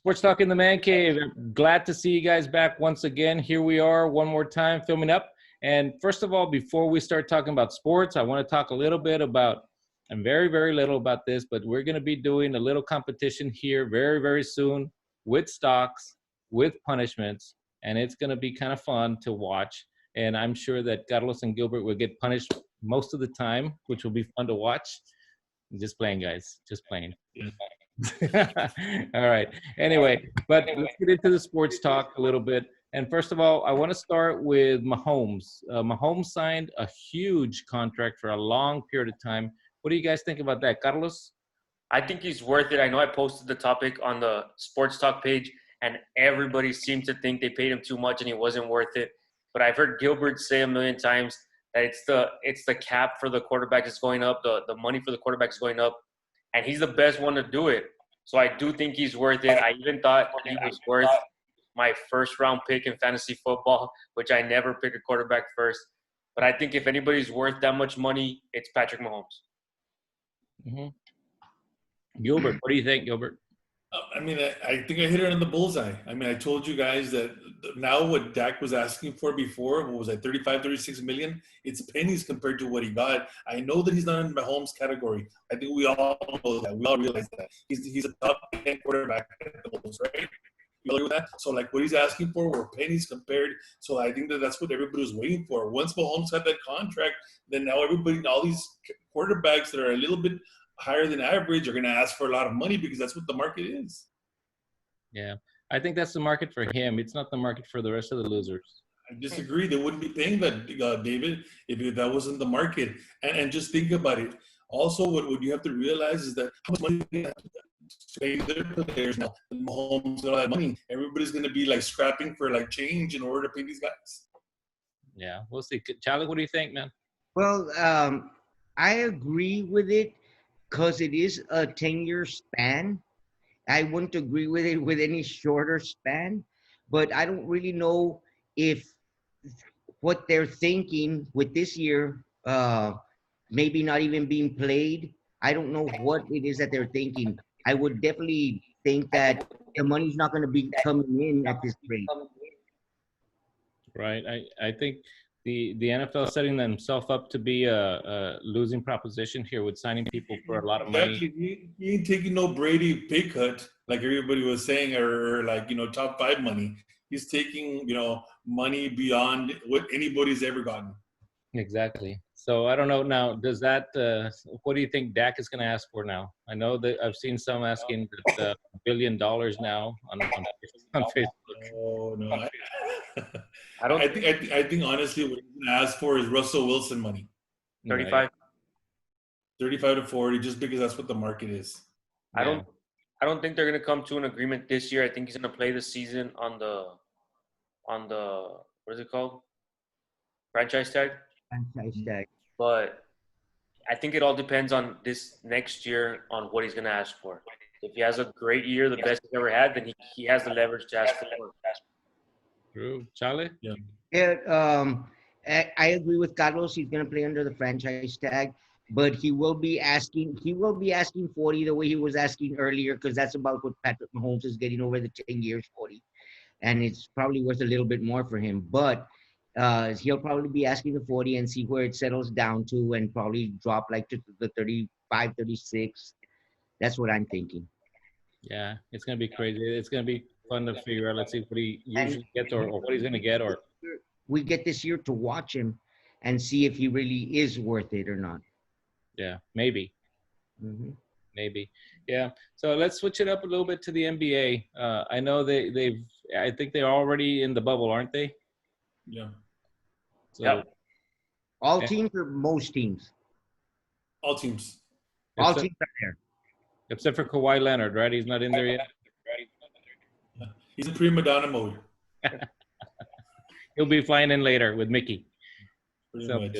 Sports Talk in the Man Cave. Glad to see you guys back once again. Here we are one more time filming up. And first of all, before we start talking about sports, I want to talk a little bit about, and very, very little about this, but we're going to be doing a little competition here very, very soon with stocks, with punishments, and it's going to be kind of fun to watch. And I'm sure that Carlos and Gilbert will get punished most of the time, which will be fun to watch. Just playing, guys. Just playing. All right. Anyway, but let's get into the sports talk a little bit. And first of all, I want to start with Mahomes. Mahomes signed a huge contract for a long period of time. What do you guys think about that, Carlos? I think he's worth it. I know I posted the topic on the sports talk page, and everybody seemed to think they paid him too much and he wasn't worth it. But I've heard Gilbert say a million times that it's the cap for the quarterback is going up, the money for the quarterback is going up, and he's the best one to do it. So I do think he's worth it. I even thought he was worth my first-round pick in fantasy football, which I never pick a quarterback first. But I think if anybody's worth that much money, it's Patrick Mahomes. Mm-hmm. Gilbert, what do you think, Gilbert? I mean, I think I hit it on the bullseye. I mean, I told you guys that now what Dak was asking for before, what was that, 36 million? It's pennies compared to what he got. I know that he's not in Mahomes' category. I think we all know that. We all realize that. He's a top 10 quarterback at the Bulls, right? You agree with that? So, like, what he's asking for were pennies compared. So I think that's what everybody was waiting for. Once Mahomes had that contract, then now everybody, all these quarterbacks that are a little bit higher than average are going to ask for a lot of money because that's what the market is. Yeah, I think that's the market for him. It's not the market for the rest of the losers. I disagree. They wouldn't be paying that, David, if that wasn't the market. And just think about it. Also, what you have to realize is that how much money they have to pay their players now. Mahomes and all that money. Everybody's going to be like scrapping for like change in order to pay these guys. Yeah, we'll see. Charlie, what do you think, man? Well, I agree with it because it is a 10-year span. I wouldn't agree with it with any shorter span, but I don't really know if what they're thinking with this year, maybe not even being played. I don't know what it is that they're thinking. I would definitely think that the money's not going to be coming in at this rate. Right. I think the NFL setting themselves up to be a losing proposition here with signing people for a lot of money. Exactly. He ain't taking no Brady pay cut like everybody was saying, or like, top 5 money. He's taking, money beyond what anybody's ever gotten. Exactly. So I don't know now, does that, what do you think Dak is going to ask for now? I know that I've seen some asking that $1 billion now on Facebook. Oh, no. I think honestly what he's going to ask for is Russell Wilson money. 35. Right. 35 to 40, just because that's what the market is. Yeah. I don't think they're going to come to an agreement this year. I think he's going to play the season on the what is it called? Franchise tag. Franchise tag. But I think it all depends on this next year on what he's going to ask for. If he has a great year, the best he's ever had, then he has the leverage to ask for more. True. Charlie? Yeah, I agree with Carlos. He's going to play under the franchise tag, but he will be asking 40 the way he was asking earlier, because that's about what Patrick Mahomes is getting over the 10 years, 40. And it's probably worth a little bit more for him. But he'll probably be asking the 40 and see where it settles down to, and probably drop like to the 35, 36. That's what I'm thinking. Yeah, it's going to be crazy. It's going to be fun to figure out. Let's see what he usually gets or what he's going to get. Or we get this year to watch him and see if he really is worth it or not. Yeah, maybe. Mm-hmm. Maybe. Yeah. So let's switch it up a little bit to the NBA. I know I think they're already in the bubble, aren't they? Yeah. So, yep. All teams or most teams? All teams. All teams are there. Except for Kawhi Leonard, right? He's not in there yet. He's in prima donna mode. He'll be flying in later with Mickey. Pretty So, much.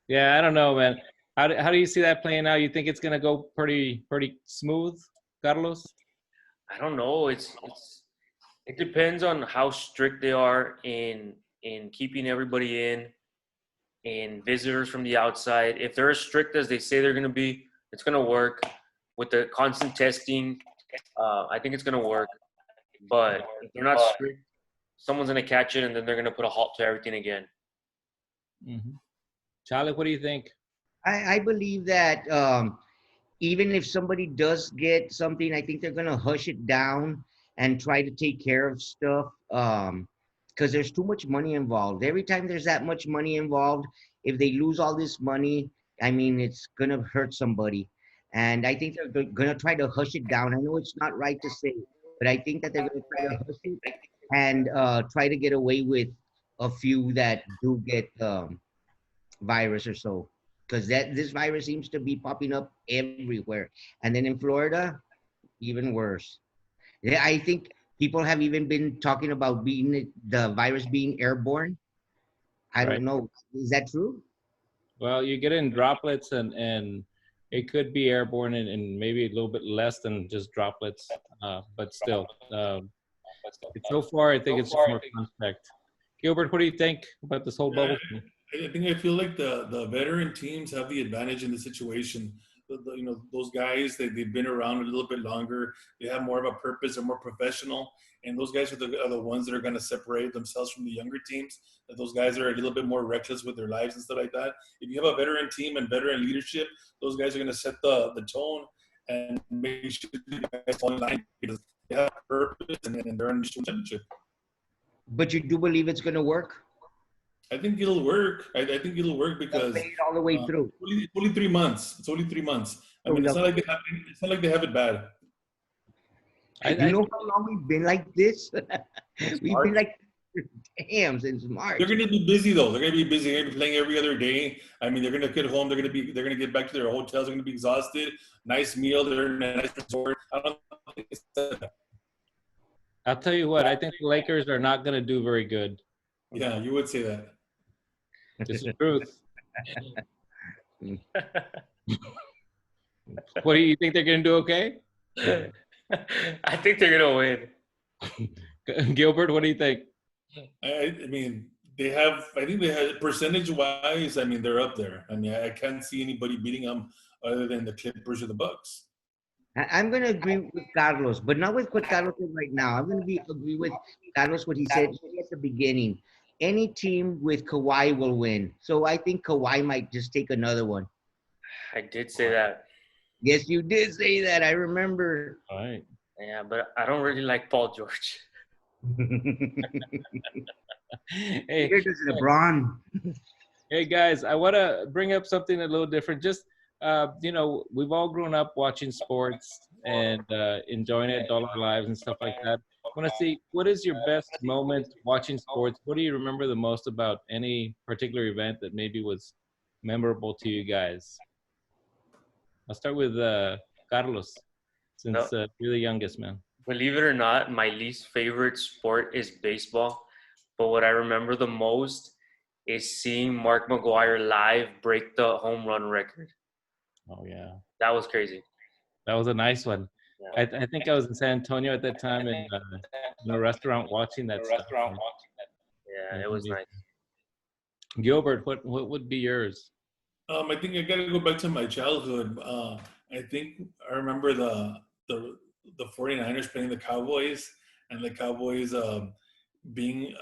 yeah, I don't know, man. How do you see that playing out? You think it's going to go pretty smooth, Carlos? I don't know. It depends on how strict they are in keeping everybody in visitors from the outside. If they're as strict as they say they're going to be, it's going to work. With the constant testing, I think it's going to work. But if they're not strict, someone's going to catch it, and then they're going to put a halt to everything again. Mm-hmm. Charlie, what do you think? I believe that even if somebody does get something, I think they're gonna hush it down and try to take care of stuff. Because there's too much money involved. Every time there's that much money involved, if they lose all this money, I mean, it's gonna hurt somebody. And I think they're gonna try to hush it down. I know it's not right to say, but I think that they're gonna try to hush it and try to get away with a few that do get virus or so, because that this virus seems to be popping up everywhere, and then in Florida even worse. Yeah, I think people have even been talking about being the virus being airborne. I Right. don't know, is that true? Well, you get in droplets, and it could be airborne, and maybe a little bit less than just droplets, but still. So far, I think it's just more contact. Gilbert, what do you think about this whole bubble thing? I feel like the veteran teams have the advantage in the situation. Those guys they've been around a little bit longer. They have more of a purpose. They're more professional, and those guys are the ones that are going to separate themselves from the younger teams. That those guys are a little bit more reckless with their lives and stuff like that. If you have a veteran team and veteran leadership, those guys are going to set the tone and make sure the guys fall in line because they have purpose and they're in the championship. But you do believe it's going to work? I think it'll work. I think it'll work They'll because play it all the way through. only 3 months. It's only 3 months. I So mean, it's they'll- not like they have it bad. you know how long we've been like this? We've been like, damn, since March. They're going to be busy though. They're going to be busy. They're going to be playing every other day. I mean, they're going to get home. They're going to get back to their hotels. They're going to be exhausted. Nice meal. They're in a nice resort. I don't think it's that. I'll tell you what, I think the Lakers are not going to do very good. Yeah, you would say that. This is truth. What do you think they're going to do? Okay, I think they're going to win. Gilbert, what do you think? I mean, I think they have percentage-wise. I mean, they're up there. I mean, I can't see anybody beating them other than the Clippers or the Bucks. I'm going to agree with Carlos, but not with what Carlos said right now. I'm going to agree with Carlos what he said at the beginning. Any team with Kawhi will win. So I think Kawhi might just take another one. I did say that. Yes, you did say that. I remember. All right. Yeah, but I don't really like Paul George. Hey, Here's LeBron. hey guys, I want to bring up something a little different. Just we've all grown up watching sports and enjoying it all our lives and stuff like that. I want to see, what is your best moment watching sports? What do you remember the most about any particular event that maybe was memorable to you guys? I'll start with Carlos, since you're the youngest, man. Believe it or not, my least favorite sport is baseball. But what I remember the most is seeing Mark McGwire live break the home run record. Oh, yeah. That was crazy. That was a nice one. Yeah. I think I was in San Antonio at that time in a restaurant watching that stuff. Yeah, it was nice. Gilbert, what would be yours? I think I got to go back to my childhood. I think I remember the 49ers playing the Cowboys, and the Cowboys being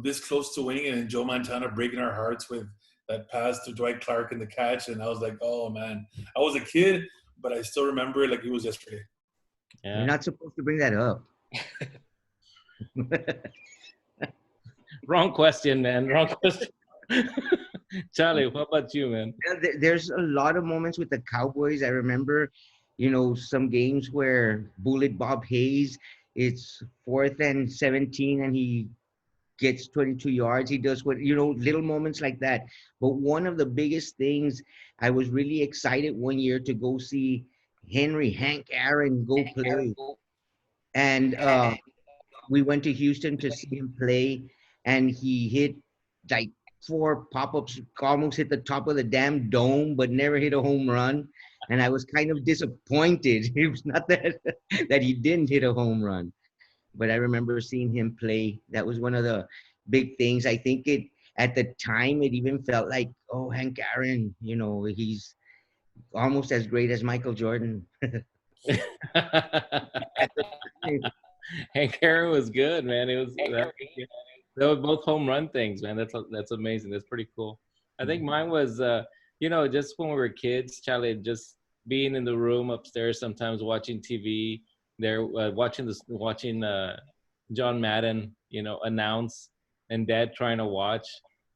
this close to winning, and Joe Montana breaking our hearts with that pass to Dwight Clark and the catch. And I was like, oh man, I was a kid, but I still remember it like it was yesterday. Yeah. You're not supposed to bring that up. Wrong question, man. Wrong question. Charlie, what about you, man? There's a lot of moments with the Cowboys. I remember, some games where Bullet Bob Hayes, it's 4th and 17 and he gets 22 yards. He does little moments like that. But one of the biggest things, I was really excited one year to go see Hank Aaron go play. And we went to Houston to see him play, and he hit like 4 pop-ups, almost hit the top of the damn dome, but never hit a home run. And I was kind of disappointed. It was not that he didn't hit a home run, but I remember seeing him play. That was one of the big things. I think at the time, it even felt like, oh, Hank Aaron, he's almost as great as Michael Jordan. At the time. Hank Aaron was good, man. They were both home run things, man. That's amazing. That's pretty cool. I think mine was, just when we were kids, Charlie, just being in the room upstairs, sometimes watching TV. There, watching John Madden, announce, and Dad trying to watch,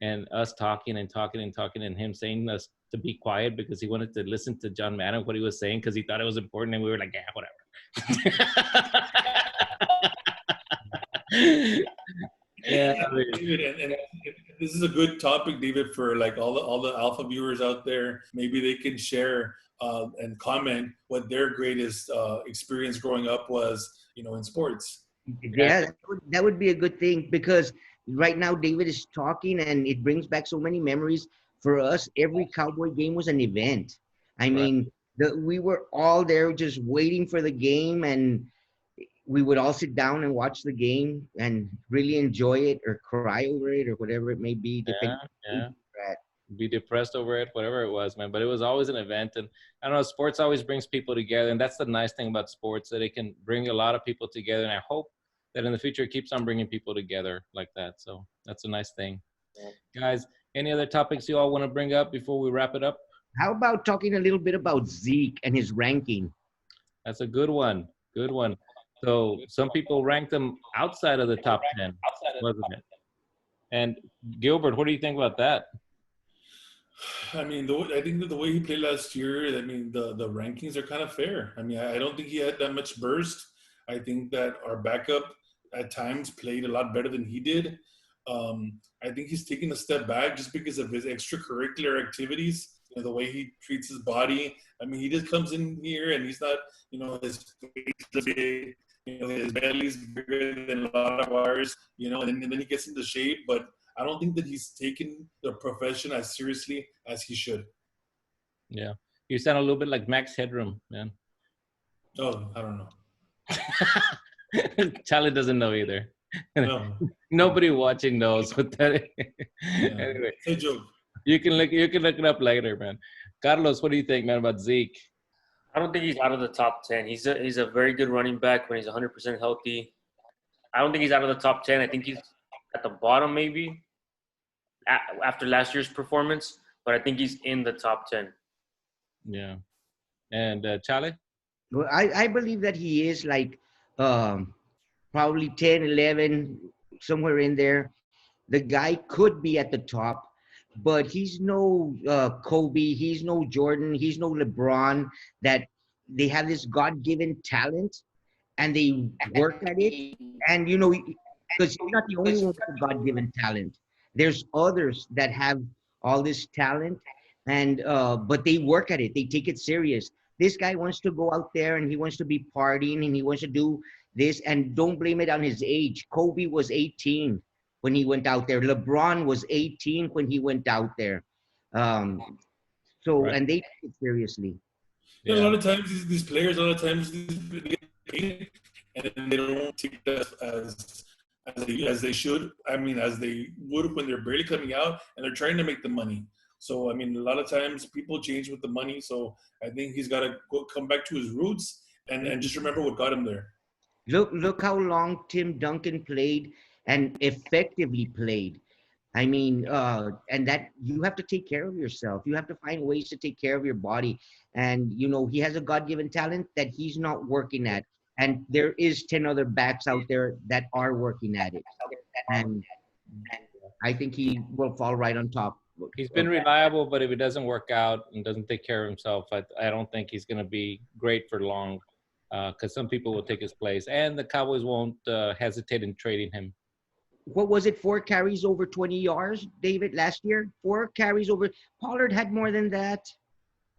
and us talking and talking and talking, and him saying us to be quiet because he wanted to listen to John Madden what he was saying because he thought it was important, and we were like, yeah, whatever. Yeah, David, and this is a good topic, David, for like all the alpha viewers out there. Maybe they can share and comment what their greatest experience growing up was, in sports. Yeah, that would be a good thing because right now David is talking and it brings back so many memories for us. Every Cowboy game was an event. I mean, we were all there just waiting for the game, and we would all sit down and watch the game and really enjoy it or cry over it or whatever it may be, depending yeah. Be depressed over it, whatever it was, man. But it was always an event, and I don't know, sports always brings people together, and that's the nice thing about sports, that it can bring a lot of people together. And I hope that in the future it keeps on bringing people together like that. So that's a nice thing. Guys, any other topics you all want to bring up before we wrap it up? How about talking a little bit about Zeke and his ranking? That's a good one. Good one. So some people ranked him outside of the top 10, wasn't it? And Gilbert, what do you think about that? I mean, I think that the way he played last year, I mean, the rankings are kind of fair. I mean, I don't think he had that much burst. I think that our backup at times played a lot better than he did. I think he's taking a step back just because of his extracurricular activities, the way he treats his body. I mean, he just comes in here and he's not, his face is big, his belly's bigger than a lot of ours, and then he gets into shape. But I don't think that he's taken the profession as seriously as he should. Yeah. You sound a little bit like Max Headroom, man. Oh, I don't know. Charlie doesn't know either. No. Nobody watching knows what that is. Yeah. Anyway, it's a joke. You can look it up later, man. Carlos, what do you think, man, about Zeke? I don't think he's out of the top 10. He's a very good running back when he's 100% healthy. I don't think he's out of the top 10. I think he's at the bottom maybe after last year's performance, but I think he's in the top 10. Yeah. And Charlie? Well, I believe that he is like probably 10, 11, somewhere in there. The guy could be at the top, but he's no Kobe, he's no Jordan, he's no LeBron, that they have this God-given talent and they work at it. And, because he's not the only one with a God-given talent. There's others that have all this talent, and but they work at it. They take it serious. This guy wants to go out there and he wants to be partying and he wants to do this, and don't blame it on his age. Kobe was 18 when he went out there. LeBron was 18 when he went out there. And they take it seriously. Yeah. A lot of times these players, they get paid and they don't take that as they should. I mean, as they would when they're barely coming out and they're trying to make the money. So, I mean, a lot of times people change with the money. So I think he's got to come back to his roots and just remember what got him there. Look how long Tim Duncan played and effectively played. I mean, and that you have to take care of yourself. You have to find ways to take care of your body. And, he has a God-given talent that he's not working at. And there is 10 other backs out there that are working at it. And I think he will fall right on top. He's been reliable, but if it doesn't work out and doesn't take care of himself, I don't think he's going to be great for long, because some people will take his place. And the Cowboys won't hesitate in trading him. What was it, 4 carries over 20 yards, David, last year? 4 carries over. Pollard had more than that.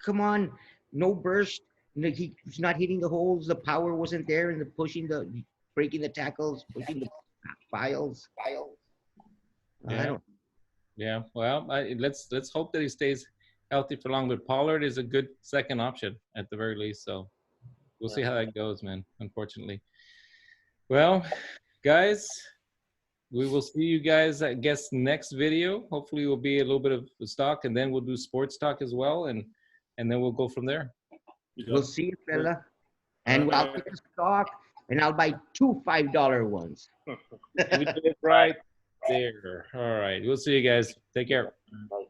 Come on. No burst. He's not hitting the holes. The power wasn't there in the breaking the tackles, pushing the files. Yeah. Well, let's hope that he stays healthy for long. But Pollard is a good second option at the very least. So we'll see how that goes, man. Unfortunately. Well, guys, we will see you guys, I guess, next video. Hopefully, we'll be a little bit of stock, and then we'll do sports talk as well, and then we'll go from there. We'll see you, fella. And I'll take a stock. and I'll buy two $5 ones. We did it right there. All right. We'll see you guys. Take care.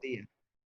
See ya.